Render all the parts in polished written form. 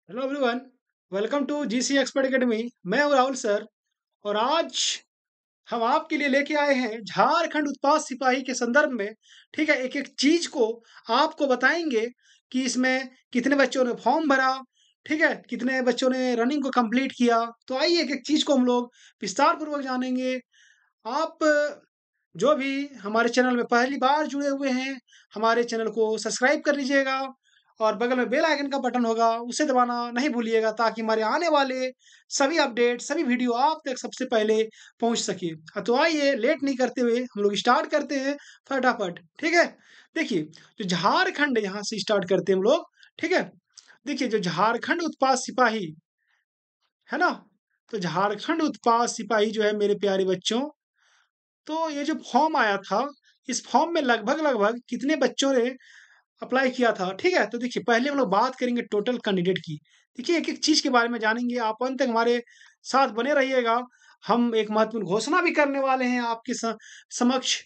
Hello everyone. Welcome to GC expert academy. मैं हूं Rahul sir. और आज हम आपके लिए लेके आए हैं झारखंड उत्पाद सिपाही के संदर्भ में। ठीक है, एक एक चीज को आपको बताएंगे कि इसमें कितने बच्चों ने फॉर्म भरा। ठीक है, कितने बच्चों ने रनिंग को कंप्लीट किया। तो आइए एक एक चीज को हम लोग विस्तार पूर्वक जानेंगे। आप जो भी हमारे चैनल में पहली बार जुड़े हुए हैं, हमारे चैनल को सब्सक्राइब कर लीजिएगा और बगल में बेल आइकन का बटन होगा, उसे दबाना नहीं भूलिएगा ताकि हमारे आने वाले सभी अपडेट, सभी वीडियो आप तक सबसे पहले पहुंच सके। तो आइए लेट नहीं करते हुए हम लोग स्टार्ट करते हैं फटाफट। ठीक है, देखिए जो झारखंड, यहाँ से स्टार्ट करते हैं हम लोग। ठीक है, देखिए जो झारखंड उत्पाद सिपाही है ना, तो झारखंड उत्पाद सिपाही जो है मेरे प्यारे बच्चों, तो ये जो फॉर्म आया था, इस फॉर्म में लगभग लगभग कितने बच्चों ने अप्लाई किया था। ठीक है, तो देखिए पहले हम लोग बात करेंगे टोटल कैंडिडेट की। देखिए एक एक चीज के बारे में जानेंगे, आप अंत तक हमारे साथ बने रहिएगा। हम एक महत्वपूर्ण घोषणा भी करने वाले हैं आपके समक्ष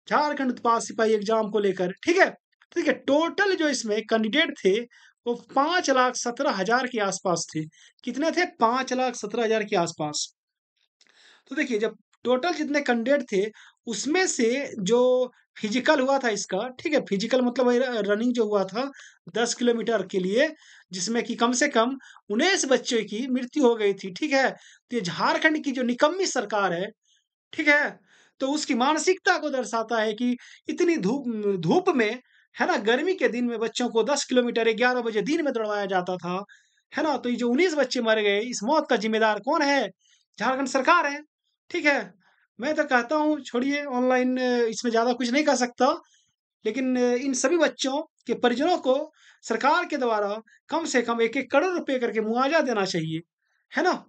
झारखंड उत्पाद सिपाही एग्जाम को लेकर। ठीक है, तो देखिए टोटल जो इसमें कैंडिडेट थे वो 5,17,000 के आसपास थे। कितने थे? 5,17,000 के आसपास। तो देखिए जब टोटल जितने कैंडिडेट थे उसमें से जो फिजिकल हुआ था इसका, ठीक है, फिजिकल मतलब वही रनिंग जो हुआ था 10 किलोमीटर के लिए, जिसमें कि कम से कम 19 बच्चों की मृत्यु हो गई थी। ठीक है, तो ये झारखंड की जो निकम्मी सरकार है, ठीक है, तो उसकी मानसिकता को दर्शाता है कि इतनी धूप धूप में, है ना, गर्मी के दिन में बच्चों को 10 किलोमीटर 11 बजे दिन में दौड़वाया जाता था, है ना। तो ये जो 19 बच्चे मर गए, इस मौत का जिम्मेदार कौन है? झारखंड सरकार है। ठीक है, मैं तो कहता हूँ छोड़िए, ऑनलाइन इसमें ज्यादा कुछ नहीं कर सकता, लेकिन इन सभी बच्चों के परिजनों को सरकार के द्वारा कम से कम 1-1 करोड़ रुपए करके मुआवजा देना चाहिए, है ना।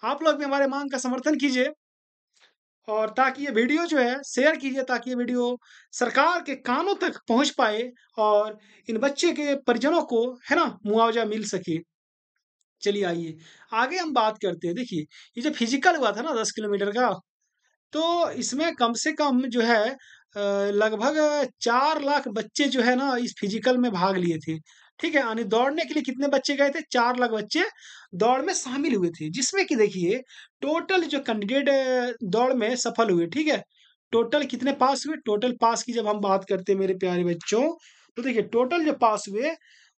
आप लोग भी हमारे मांग का समर्थन कीजिए और ताकि ये वीडियो जो है शेयर कीजिए, ताकि ये वीडियो सरकार के कानों तक पहुंच पाए और इन बच्चे के परिजनों को, है ना, मुआवजा मिल सके। चलिए आइए आगे हम बात करते हैं। देखिए ये जो फिजिकल हुआ था ना 10 किलोमीटर का, तो इसमें कम से कम जो है लगभग 4 लाख बच्चे जो है ना इस फिजिकल में भाग लिए थे। ठीक है, यानी दौड़ने के लिए कितने बच्चे गए थे? 4 लाख बच्चे दौड़ में शामिल हुए थे, जिसमें कि देखिए टोटल जो कैंडिडेट दौड़ में सफल हुए, ठीक है, टोटल कितने पास हुए? टोटल पास की जब हम बात करते हैं मेरे प्यारे बच्चों, तो देखिए टोटल जो पास हुए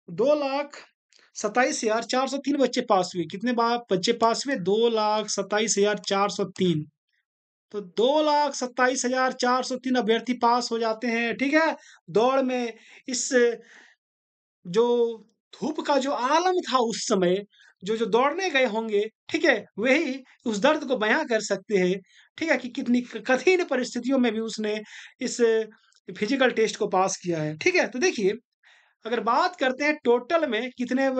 2,27,403 बच्चे पास हुए। कितने बच्चे पास हुए? 2,27,403। तो 2,27,403 अभ्यर्थी पास हो जाते हैं। ठीक है, दौड़ में इस जो धूप का जो आलम था उस समय, जो दौड़ने गए होंगे, ठीक है, वही उस दर्द को बयां कर सकते हैं। ठीक है, कि कितनी कठिन परिस्थितियों में भी उसने इस फिजिकल टेस्ट को पास किया है। ठीक है, तो देखिए अगर बात करते हैं टोटल में कितने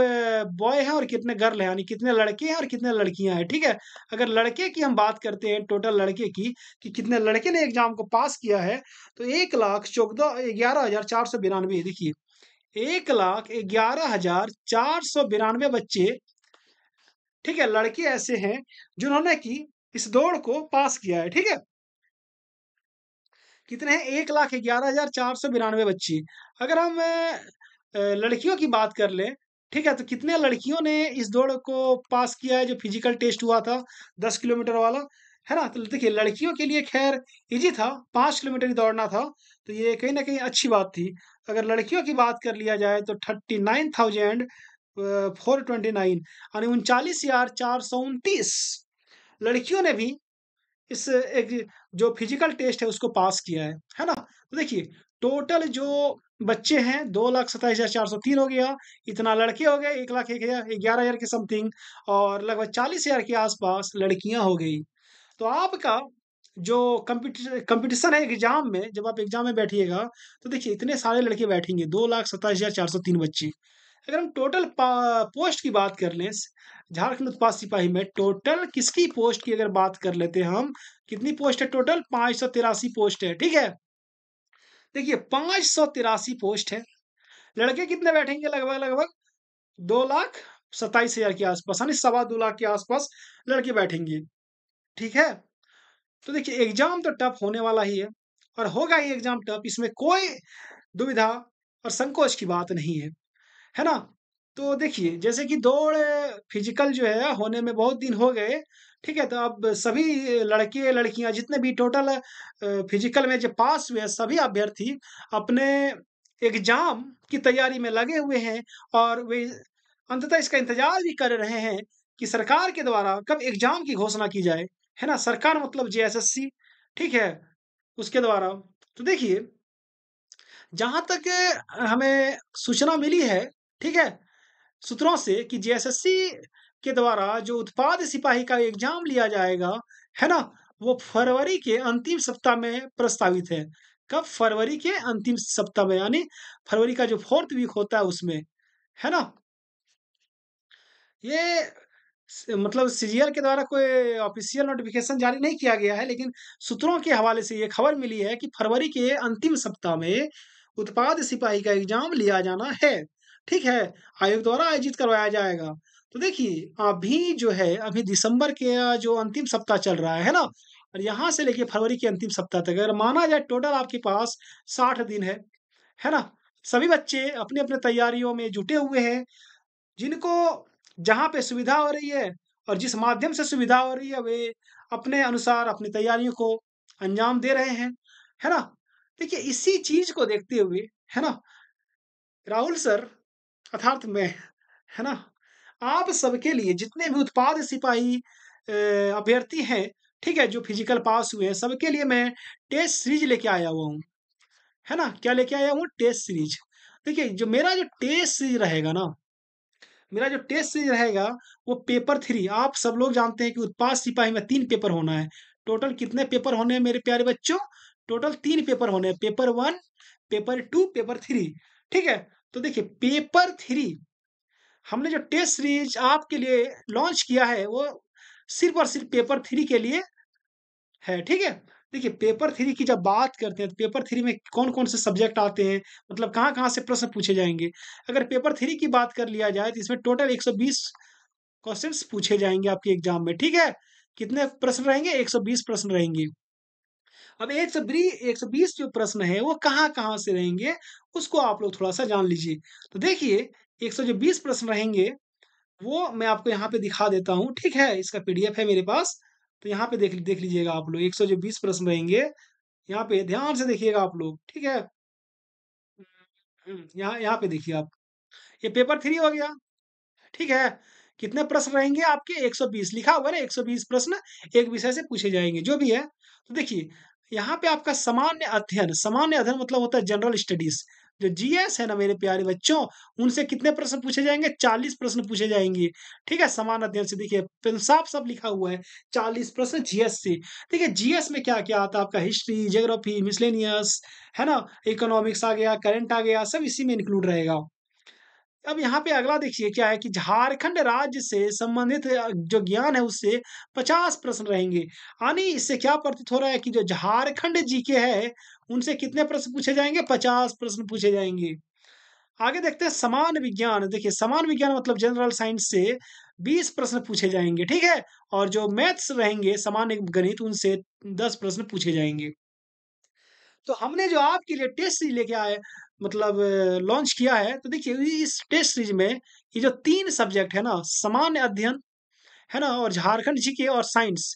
बॉय हैं और कितने गर्ल हैं, यानी कितने लड़के हैं और कितने लड़कियां हैं। ठीक है, अगर लड़के की हम बात करते हैं, टोटल लड़के की, कि कितने लड़के ने एग्जाम को पास किया है, तो 1,14,11,492। देखिए 1,11,492 बच्चे, ठीक है, लड़के ऐसे हैं जिन्होंने की इस दौड़ को पास किया है। ठीक है, कितने हैं? 1,11,492 बच्चे। अगर हम लड़कियों की बात कर लें, ठीक है, तो कितने लड़कियों ने इस दौड़ को पास किया है जो फिजिकल टेस्ट हुआ था 10 किलोमीटर वाला, है ना। तो देखिए लड़कियों के लिए खैर इजी था, 5 किलोमीटर ही दौड़ना था, तो ये कहीं ना कहीं अच्छी बात थी। अगर लड़कियों की बात कर लिया जाए तो 39,429, यानी 39,429 लड़कियों ने भी इस एक जो फिजिकल टेस्ट है उसको पास किया है ना? तो देखिए टोटल जो बच्चे हैं 2,27,403 हो गया, इतना लड़के हो गए 1,11,000 के समथिंग, और लगभग 40,000 के आसपास लड़कियां हो गई। तो आपका जो कंपटीशन है एग्जाम में, जब आप एग्जाम में बैठिएगा तो देखिए इतने सारे लड़के बैठेंगे, 2,27,403 बच्चे। अगर हम टोटल पोस्ट की बात कर लें, झारखंड उत्पाद सिपाही में टोटल किसकी पोस्ट की अगर बात कर लेते हैं हम, कितनी पोस्ट है टोटल? 583 पोस्ट है। ठीक है, देखिए 583 पोस्ट है। लड़के कितने बैठेंगे? लगभग लगभग 2,27,000 के आसपास, यानी 2.25 लाख के आसपास लड़के बैठेंगे। ठीक है, तो देखिए एग्जाम तो टफ होने वाला ही है, और होगा ही एग्जाम टफ, इसमें कोई दुविधा और संकोच की बात नहीं है, है ना। तो देखिए, जैसे कि दौड़ फिजिकल जो है होने में बहुत दिन हो गए, ठीक है? तो अब सभी लड़के-लड़कियाँ जितने भी टोटल फिजिकल में जो पास हुए हैं, सभी अभ्यर्थी अपने एग्ज़ाम की तैयारी में लगे हुए हैं और वे अंततः इसका इंतज़ार भी कर रहे हैं कि सरकार के द्वारा कब एग्ज़ाम की घोषणा की जाए, है ना? सरकार मतलब जेएसएससी, ठीक है? उसके द्वारा। तो देखिए, जहाँ तक हमें सूचना मिली है, ठीक है? सूत्रों से कि जेएसएससी के द्वारा जो उत्पाद सिपाही का एग्ज़ाम लिया जाएगा, है ना? वो फरवरी के अंतिम सप्ताह में प्रस्तावित है। कब? फरवरी के अंतिम सप्ताह में, यानी फरवरी का जो 4th वीक होता है उसमें, है ना? ये मतलब सीजीएल के द्वारा कोई ऑफ़िशियल नोटिफ़िकेशन जारी नहीं किया गया है, लेकिन सूत्रों के हवाले से ये खबर मिली है कि फरवरी के अंतिम सप्ताह में उत्पाद सिपाही का एग्ज़ाम लिया जाना है। ठीक है? आयोग द्वारा आयोजित करवाया जाएगा। तो देखिए, अभी जो है, अभी दिसंबर के जो अंतिम सप्ताह चल रहा है ना? और यहाँ से लेके फरवरी के अंतिम सप्ताह तक अगर माना जाए, टोटल आपके पास 60 दिन है ना? सभी बच्चे अपनी-अपनी तैयारियों में जुटे हुए हैं। जिनको जहाँ पे सुविधा हो रही है और जिस माध्यम से सुविधा हो रही है, वे अपने अनुसार अपनी तैयारियों को अंजाम दे रहे हैं, है ना? देखिए, इसी चीज़ को देखते हुए, है ना, राहुल सर अर्थात मैं, है ना, आप सबके लिए जितने भी उत्पाद सिपाही अभ्यर्थी हैं, ठीक है, जो फिजिकल पास हुए हैं, सबके लिए मैं टेस्ट सीरीज़ लेके आया हुआ हूँ, है ना? क्या लेके आया हूँ? Test series. देखिए, जो मेरा जो टेस्ट सीरीज़ रहेगा ना, मेरा जो टेस्ट सीरीज़ रहेगा, वो पेपर 3, आप सब लोग जानते हैं कि उत्पाद सिपाही में 3 पेपर होना है। टोटल कितने पेपर होने हैं मेरे प्यारे बच्चों? टोटल 3 पेपर होने हैं। पेपर 1, पेपर 2, पेपर 3, ठीक है? तो देखिए, पेपर 3 हमने जो टेस्ट सीरीज़ आपके लिए लॉन्च किया है, वो सिर्फ़ और सिर्फ़ पेपर 3 के लिए है, ठीक है? देखिए, पेपर 3 की जब बात करते हैं, तो पेपर 3 में कौन-कौन से सब्जेक्ट आते हैं, मतलब कहाँ-कहाँ से प्रश्न पूछे जाएँगे। अगर पेपर 3 की बात कर लिया जाए, तो इसमें टोटल 120 क्वेश्चन्स पूछे जाएँगे आपके एग्ज़ाम में, ठीक है? कितने प्रश्न रहेंगे? 120 प्रश्न रहेंगे। अब 120 जो प्रश्न हैं, वो कहाँ-कहाँ से रहेंगे, उसको आप लोग थोड़ा-सा जान लीजिए। तो देखिए, 120 प्रश्न रहेंगे, वो मैं आपको यहाँ पे दिखा देता हूँ, ठीक है? इसका पीडीएफ है मेरे पास, तो यहाँ पे देख लीजिएगा आप लोग। 100 जो 20 प्रश्न रहेंगे, यहाँ पे ध्यान से देखिएगा आप लोग, ठीक है? यहाँ यहाँ पे देखिए आप, ये पेपर 3 हो गया, ठीक है? कितने प्रश्न रहेंगे आपके? 120 लिखा हुआ है ना, 120 प्रश्न एक विषय से पूछे जाएँगे, जो भी है। तो देखिए, यहाँ पे आपका सामान्य अध्ययन मतलब होता है जनरल स्टडीज़। जो जीएस है ना मेरे प्यारे बच्चों, उनसे कितने प्रश्न पूछे जाएँगे? 40 प्रश्न पूछे जाएँगे, ठीक है? सामान्य अध्ययन से देखिए, साफ-साफ लिखा हुआ है, 40 प्रश्न जीएस से। देखिए, जीएस में क्या-क्या आता है आपका? हिस्ट्री, ज्योग्राफी, मिसलेनियस, है ना? इकोनॉमिक्स आ गया, करंट आ गया, सब इसी में इंक्लूड रहेगा। अब यहाँ पे अगला देखिए क्या है कि झारखंड राज्य से संबंधित जो ज्ञान है उससे 50 प्रश्न रहेंगे। यानी इससे क्या प्रतीत हो रहा है कि जो झारखंड जीके है, उनसे कितने प्रश्न पूछे जाएँगे? 50 प्रश्न पूछे जाएँगे। आगे देखते हैं समान विज्ञान। देखिए, समान विज्ञान मतलब जनरल साइंस से 20 प्रश्न पूछे जाएँगे, ठीक है? और जो मैथ्स रहेंगे, सामान्य गणित, उनसे 10 प्रश्न पूछे जाएँगे। तो हमने जो आपके लिए टेस्ट सीरीज़ लेके आए, मतलब लॉन्च किया है, तो देखिए इस टेस्ट सीरीज़ में ये जो 3 सब्जेक्ट है ना, सामान्य अध्ययन, है ना? और झारखंड जीके और साइंस,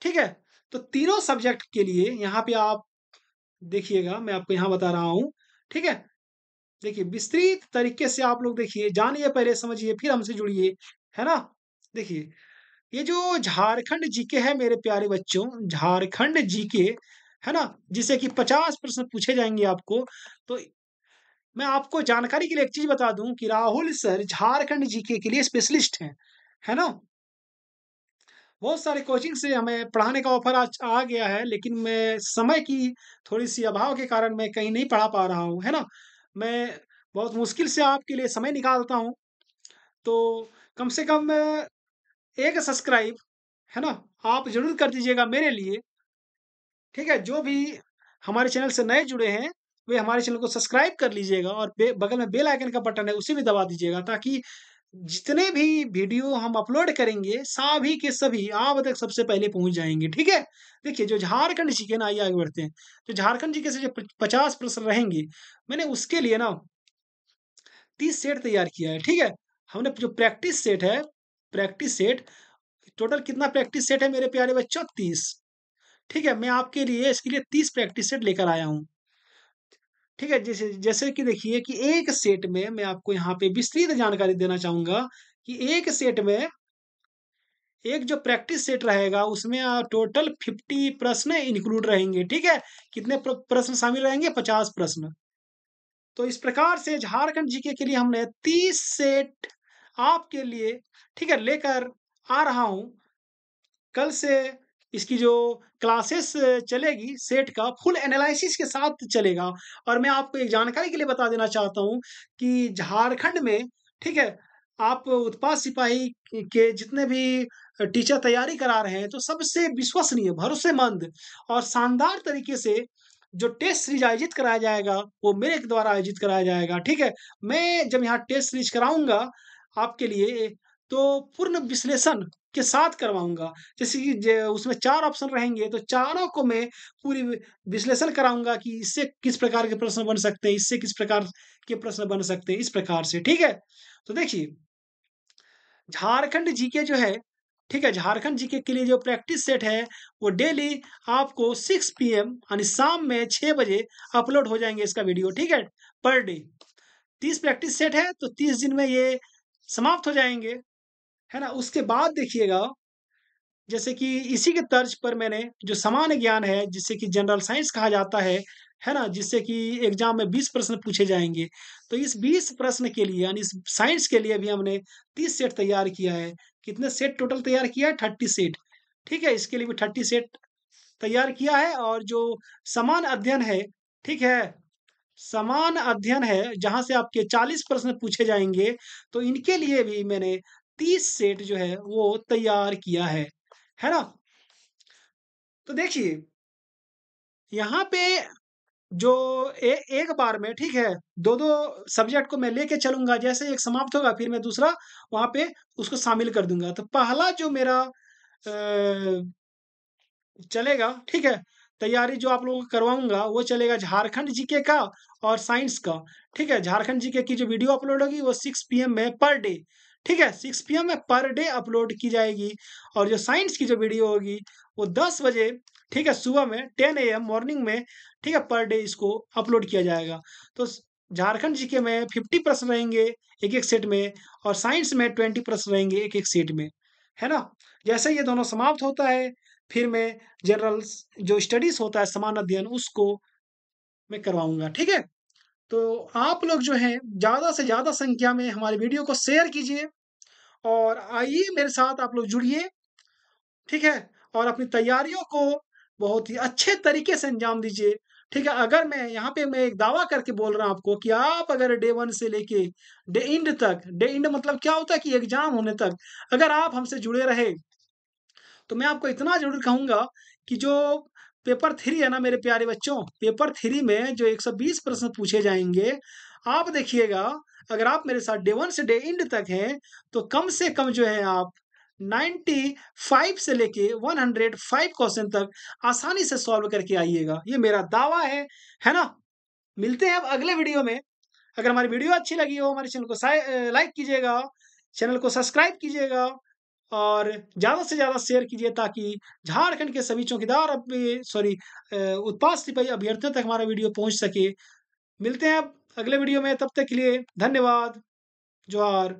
ठीक है? तो तीनों सब्जेक्ट के लिए यहाँ पे आप देखिएगा, मैं आपको यहाँ बता रहा हूँ, ठीक है? देखिए, विस्तृत तरीके से आप लोग देखिए, जानिए, पहले समझिए, फिर हमसे जुड़िए, है ना? देखिए, ये जो झारखंड जीके है मेरे प्यारे बच्चों, झारखंड जीके, है ना? जिससे कि 50 प्रश्न पूछे जाएँगे आपको, तो मैं आपको जानकारी के लिए एक चीज़ बता दूँ कि राहुल सर झारखंड जीके के लिए स्पेशलिस्ट हैं, है ना? बहुत सारे कोचिंग से हमें पढ़ाने का ऑफ़र आज आ गया है, लेकिन मैं समय की थोड़ी-सी अभाव के कारण मैं कहीं नहीं पढ़ा पा रहा हूँ, है ना? मैं बहुत मुश्किल से आपके लिए समय निकालता हूँ, तो कम से कम एक सब्सक्राइब, है ना? आप ज़रूर कर दीजिएगा मेरे लिए, ठीक है? जो भी हमारे चैनल से नए जुड़े हैं, वे हमारे चैनल को सब्सक्राइब कर लीजिएगा और बगल में बेल आइकन का बटन है, उसे भी दबा दीजिएगा, ताकि जितने भी वीडियो हम अपलोड करेंगे, सभी के सभी आप तक सबसे पहले पहुँच जाएँगे, ठीक है? देखिए, जो झारखंड जीके ना, आइए आगे बढ़ते हैं। जो झारखंड जीके से जो प 50 प्रश्न रहेंगे, मैंने उसके लिए ना 30 सेट तैयार किया है, ठीक है? हमने जो प्रैक्टिस सेट है, प्रैक्टिस सेट टोटल कितना प्रैक्टिस सेट है मेरे प्यारे बच्चों? 30, ठीक है? मैं आपके लिए इसके लिए 30 प्रैक्टिस सेट लेकर आया हूँ, ठीक है? जैसे जैसे कि देखिए कि एक सेट में मैं आपको यहाँ पे विस्तृत जानकारी देना चाहूँगा कि एक सेट में एक जो प्रैक्टिस सेट रहेगा उसमें टोटल 50 प्रश्न इंक्लूड रहेंगे, ठीक है? कितने प्रश्न शामिल रहेंगे? 50 प्रश्न। तो इस प्रकार से झारखंड जीके के लिए हमने 30 सेट आपके लिए, ठीक है, लेकर आ रहा हूँ। कल से इसकी जो क्लासेस चलेगी सेट का फुल एनालिसिस के साथ चलेगा। और मैं आपको एक जानकारी के लिए बता देना चाहता हूँ कि झारखंड में, ठीक है, आप उत्पाद सिपाही के जितने भी टीचर तैयारी करा रहे हैं तो सबसे विश्वसनीय, भरोसेमंद और शानदार तरीके से जो टेस्ट सीरीज आयोजित कराया जाएगा वो मेरे द्वारा आयोजित कराया जाएगा, ठीक है? मैं जब यहाँ टेस्ट सीरीज कराऊंगा आपके लिए तो पूर्ण विश्लेषण के साथ करवाऊँगा। जैसे कि ज उसमें 4 ऑप्शन रहेंगे, तो चारों को मैं पूरी विश्लेषण कराऊँगा कि इससे किस प्रकार के प्रश्न बन सकते हैं, इससे किस प्रकार के प्रश्न बन सकते हैं, इस प्रकार से, ठीक है? तो देखिए, झारखंड जीके जो है, ठीक है? झारखंड जीके के लिए जो प्रैक्टिस सेट है, वो डेली आपको 6 पीएम यानी शाम में 6 बजे अपलोड हो जाएँगे इसका वीडियो, ठीक है? Per day. 30 प्रैक्टिस सेट है, तो 30 दिन में ये समाप्त हो जाएँगे, है ना? उसके बाद देखिएगा जैसे कि इसी के तर्ज पर मैंने जो सामान्य ज्ञान है, जिसे कि जनरल साइंस कहा जाता है ना? जिससे कि एग्ज़ाम में 20 प्रश्न पूछे जाएँगे। तो इस 20 प्रश्न के लिए यानी इस साइंस के लिए भी हमने 30 सेट तैयार किया है। कितने सेट टोटल तैयार किया है? 30 सेट। ठीक है? इसके लिए भी 30 सेट तैयार किया है और जो समान अध्ययन है, ठीक है? समान अध्ययन है, जहाँ से आपके 40 प्रश्न पूछे जाएँगे, तो इनके लिए भी मैंने 30 सेट जो है, वो तैयार किया है ना? तो देखिए, यहाँ पे जो एक बार में ठीक है, 2-2 सब्जेक्ट को मैं लेके चलूँगा, जैसे एक समाप्त होगा फिर मैं दूसरा वहाँ पे उसको शामिल कर दूँगा। तो पहला जो मेरा चलेगा, ठीक है? तैयारी जो आप लोगों को करवाऊँगा वो चलेगा झारखंड जीके का और साइंस का, ठीक है? झारखंड जीके की जो वीडियो अपलोड होगी वो 6 पीएम में पर डे, ठीक है? 6 पीएम में पर डे अपलोड की जाएगी और जो साइंस की जो वीडियो होगी वो 10 बजे, ठीक है? सुबह में 10 एएम मॉर्निंग में, ठीक है? पर डे इसको अपलोड किया जाएगा। तो स झारखंड जीके में 50 प्रश्न रहेंगे एक-एक सेट में और साइंस में 20 प्रश्न रहेंगे एक-एक सेट में, है ना? जैसे ही ये दोनों समाप्त होता है, फिर मैं जनरल्स जो स्टडीज़ होता है समान अध्ययन उसको मैं करवाऊँगा, ठीक है? तो आप लोग जो हैं ज़्यादा से ज़्यादा संख्या में हमारे वीडियो को शेयर कीजिए और आइए मेरे साथ आप लोग जुड़िए, ठीक है? और अपनी तैयारियों को बहुत ही अच्छे तरीके से अंजाम दीजिए, ठीक है? अगर मैं एक दावा करके बोल रहा हूँ आपको कि आप अगर डे 1 से लेके डे एंड मतलब क्या होता है कि एग्ज़ाम होने तक अगर आप हमसे जुड़े रहे तो मैं आपको इतना ज़रूर कहूँगा कि जो पेपर 3 है ना मेरे प्यारे बच्चों, पेपर 3 में जो 120 प्रश्न पूछे जाएँगे, आप देखिएगा अगर आप मेरे साथ डे 1 से डे एंड तक हैं, तो कम से कम जो है आप 95 से लेके 105 क्वेश्चन तक आसानी से सॉल्व करके आइएगा। ये मेरा दावा है ना? मिलते हैं अब अगले वीडियो में। अगर हमारी वीडियो अच्छी लगी हो, हमारे चैनल को लाइक कीजिएगा, चैनल को सब्सक्राइब कीजिएगा और ज़्यादा से ज़्यादा शेयर कीजिए ताकि झारखंड के सभी चौकीदार उत्पाद सिपाही अभ्यर्थियों तक हमारा वीडियो पहुँच सके। मिलते हैं अब अगले वीडियो में, तब तक के लिए धन्यवाद। जोहार।